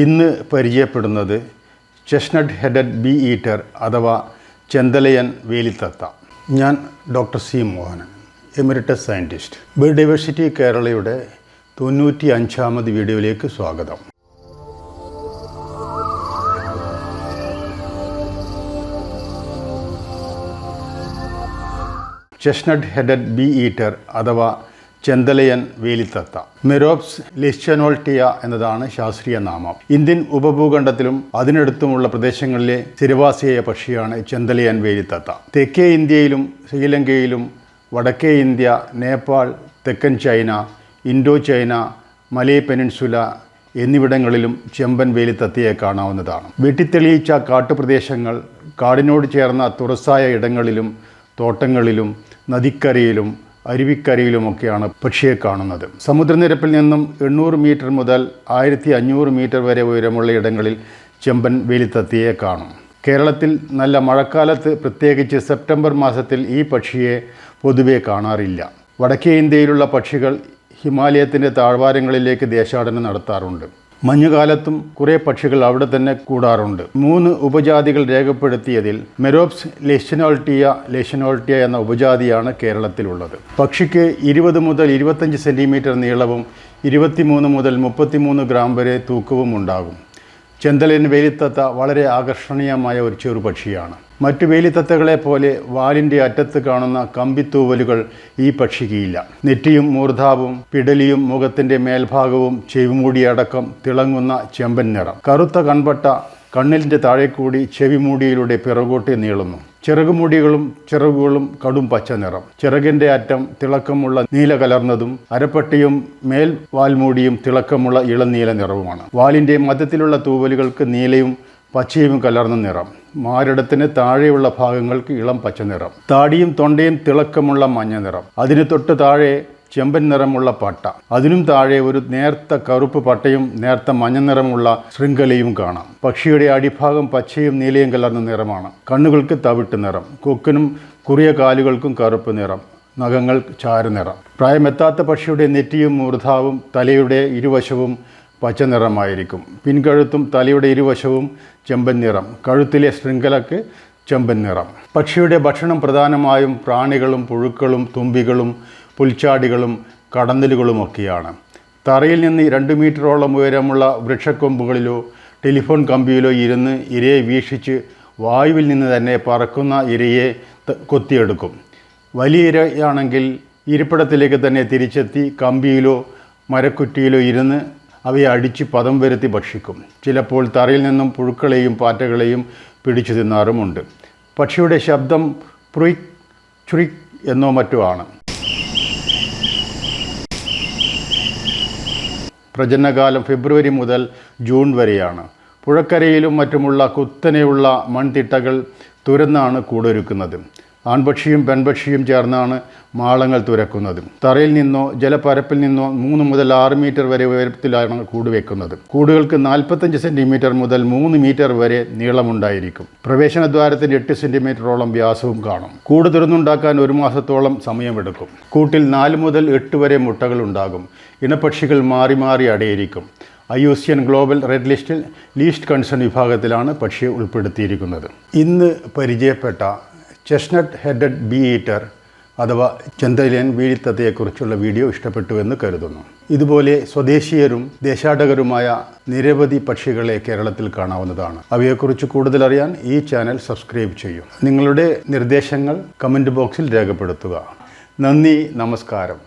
ഇന്ന് പരിചയപ്പെടുന്നത് chestnut headed B eater അഥവാ ചെന്തലയൻ വേലിത്തത്ത. ഞാൻ doctor C Mohanan, emeritus scientist. Biodiversity കേരളയുടെ 95ാമത് വീഡിയോയിലേക്ക് സ്വാഗതം. ചെസ്റ്റ്നട്ട് ഹെഡഡ് ബീ ഈറ്റർ അഥവാ ചെന്തലയൻ വേലിത്തത്ത. മെറോപ്സ് ലെസ്ചനോൾട്ടിയ എന്നതാണ് ശാസ്ത്രീയ നാമം. ഇന്ത്യൻ ഉപഭൂഖണ്ഡത്തിലും അതിനടുത്തുമുള്ള പ്രദേശങ്ങളിലെ സ്ഥിരവാസിയായ പക്ഷിയാണ് ചെന്തലയൻ വേലിത്തത്ത. തെക്കേ ഇന്ത്യയിലും ശ്രീലങ്കയിലും വടക്കേ ഇന്ത്യ, നേപ്പാൾ, തെക്കൻ ചൈന, ഇൻഡോ ചൈന, മലേ പെനിൻസുല എന്നിവിടങ്ങളിലും ചെമ്പൻ വേലിത്തത്തയെ കാണാവുന്നതാണ്. വെട്ടിത്തെളിയിച്ച കാട്ടുപ്രദേശങ്ങൾ, കാടിനോട് ചേർന്ന തുറസായ ഇടങ്ങളിലും തോട്ടങ്ങളിലും നദിക്കരയിലും അരുവിക്കരയിലുമൊക്കെയാണ് പക്ഷിയെ കാണുന്നത്. സമുദ്രനിരപ്പിൽ നിന്നും 800 മീറ്റർ മുതൽ 1500 മീറ്റർ വരെ ഉയരമുള്ള ഇടങ്ങളിൽ ചെമ്പൻ വേലിത്തത്തയെ കാണും. കേരളത്തിൽ നല്ല മഴക്കാലത്ത്, പ്രത്യേകിച്ച് സെപ്റ്റംബർ മാസത്തിൽ ഈ പക്ഷിയെ പൊതുവെ കാണാറില്ല. വടക്കേ ഇന്ത്യയിലുള്ള പക്ഷികൾ ഹിമാലയത്തിൻ്റെ താഴ്വാരങ്ങളിലേക്ക് ദേശാടനം നടത്താറുണ്ട്. മഞ്ഞുകാലത്തും കുറേ പക്ഷികൾ അവിടെ തന്നെ കൂടാറുണ്ട്. 3 ഉപജാതികൾ രേഖപ്പെടുത്തിയതിൽ മെറോപ്സ് ലെസ്ചനോൾട്ടിയ എന്ന ഉപജാതിയാണ് കേരളത്തിലുള്ളത്. പക്ഷിക്ക് 20 മുതൽ 25 സെൻറ്റിമീറ്റർ നീളവും 23 മുതൽ 33 ഗ്രാം വരെ തൂക്കവും ഉണ്ടാകും. ചെന്തലയൻ വേലിത്തത്ത വളരെ ആകർഷണീയമായ ഒരു ചെറുപക്ഷിയാണ്. മറ്റു വേലിത്തത്തകളെ പോലെ വാലിൻ്റെ അറ്റത്ത് കാണുന്ന കമ്പിത്തൂവലുകൾ ഈ പക്ഷിക്കില്ല. നെറ്റിയും മൂർധാവും പിടലിയും മുഖത്തിൻ്റെ മേൽഭാഗവും ചെവിമൂടിയടക്കം തിളങ്ങുന്ന ചെമ്പൻ നിറം. കറുത്ത കൺപട്ട കണ്ണിലിൻ്റെ താഴെക്കൂടി ചെവിമൂടിയിലൂടെ പിറകോട്ട് നീളുന്നു. ചിറകുകളും കടും പച്ച നിറം. ചിറകിൻ്റെ അറ്റം തിളക്കമുള്ള നീല കലർന്നതും അരപ്പട്ടിയും മേൽവാൽമൂടിയും തിളക്കമുള്ള ഇളനീല നിറവുമാണ്. വാലിൻ്റെ മധ്യത്തിലുള്ള തൂവലുകൾക്ക് നീലയും പച്ചയും കലർന്ന നിറം. മാരടത്തിന് താഴെയുള്ള ഭാഗങ്ങൾക്ക് ഇളം പച്ച നിറം. താടിയും തൊണ്ടയും തിളക്കമുള്ള മഞ്ഞ നിറം. അതിന് തൊട്ട് താഴെ ചെമ്പൻ നിറമുള്ള പട്ട. അതിനും താഴെ ഒരു നേർത്ത കറുപ്പ് പട്ടയും നേർത്ത മഞ്ഞ നിറമുള്ള ശൃംഖലയും കാണാം. പക്ഷിയുടെ അടിഭാഗം പച്ചയും നീലയും കലർന്ന നിറമാണ്. കണ്ണുകൾക്ക് തവിട്ട് നിറം. കൊക്കിനും കുറിയ കാലുകൾക്കും കറുപ്പ് നിറം. നഖങ്ങൾ ചാരനിറം. പ്രായമെത്താത്ത പക്ഷിയുടെ നെറ്റിയും മൂർധാവും തലയുടെ ഇരുവശവും പച്ച നിറമായിരിക്കും. പിൻകഴുത്തും തലയുടെ ഇരുവശവും ചെമ്പൻ നിറം. കഴുത്തിലെ ശൃംഖലക്ക് ചെമ്പൻ നിറം. പക്ഷിയുടെ ഭക്ഷണം പ്രധാനമായും പ്രാണികളും പുഴുക്കളും തുമ്പികളും പുൽച്ചാടികളും കടന്നലുകളുമൊക്കെയാണ്. തറയിൽ നിന്ന് 2 മീറ്ററോളം ഉയരമുള്ള വൃക്ഷക്കൊമ്പുകളിലോ ടെലിഫോൺ കമ്പിയിലോ ഇരുന്ന് ഇരയെ വീക്ഷിച്ച് വായുവിൽ നിന്ന് തന്നെ പറക്കുന്ന ഇരയെ കൊത്തിയെടുക്കും. വലിയ ഇരയാണെങ്കിൽ ഇരിപ്പിടത്തിലേക്ക് തന്നെ തിരിച്ചെത്തി കമ്പിയിലോ മരക്കുറ്റിയിലോ ഇരുന്ന് അവയെ അടിച്ച് പദം വരുത്തി ഭക്ഷിക്കും. ചിലപ്പോൾ തറയിൽ നിന്നും പുഴുക്കളെയും പാറ്റകളെയും പിടിച്ചു തിന്നാറുമുണ്ട്. പക്ഷിയുടെ ശബ്ദം പ്രുയിക് ചുറിക് എന്നോ മറ്റോ ആണ്. പ്രജനനകാലം ഫെബ്രുവരി മുതൽ ജൂൺ വരെയാണ്. പുഴക്കരയിലും മറ്റുമുള്ള കുത്തനെയുള്ള മൺതിട്ടകൾ തുരന്നാണ് കൂടൊരുക്കുന്നത്. ആൺപക്ഷിയും പെൺപക്ഷിയും ചേർന്നാണ് മാളങ്ങൾ തുരക്കുന്നത്. തറയിൽ നിന്നോ ജലപ്പരപ്പിൽ നിന്നോ 3 മുതൽ 6 മീറ്റർ വരെ ഉയരത്തിലാണ് കൂട് വയ്ക്കുന്നത്. കൂടുകൾക്ക് 45 സെൻറ്റിമീറ്റർ മുതൽ 3 മീറ്റർ വരെ നീളമുണ്ടായിരിക്കും. പ്രവേശനദ്വാരത്തിന് 8 സെൻറ്റിമീറ്ററോളം വ്യാസവും കാണും. കൂട് തുറന്നുണ്ടാക്കാൻ 1 മാസത്തോളം സമയമെടുക്കും. കൂട്ടിൽ 4 മുതൽ 8 വരെ മുട്ടകൾ ഉണ്ടാകും. ഇണപക്ഷികൾ മാറി മാറി അടയിരിക്കും. IUCN ഗ്ലോബൽ റെഡ് ലിസ്റ്റിൽ ലീസ്റ്റ് കൺസേൺ വിഭാഗത്തിലാണ് പക്ഷിയെ ഉൾപ്പെടുത്തിയിരിക്കുന്നത്. ഇന്ന് പരിചയപ്പെട്ട ചെസ്റ്റ്നട്ട് ഹെഡഡ് ബീ ഈറ്റർ അഥവാ ചെന്തലയൻ വേലിത്തത്തയെക്കുറിച്ചുള്ള വീഡിയോ ഇഷ്ടപ്പെട്ടുവെന്ന് കരുതുന്നു. ഇതുപോലെ സ്വദേശീയരും ദേശാടകരുമായ നിരവധി പക്ഷികളെ കേരളത്തിൽ കാണാവുന്നതാണ്. അവയെക്കുറിച്ച് കൂടുതൽ അറിയാൻ ഈ ചാനൽ സബ്സ്ക്രൈബ് ചെയ്യും. നിങ്ങളുടെ നിർദ്ദേശങ്ങൾ കമൻറ്റ് ബോക്സിൽ രേഖപ്പെടുത്തുക. നന്ദി, നമസ്കാരം.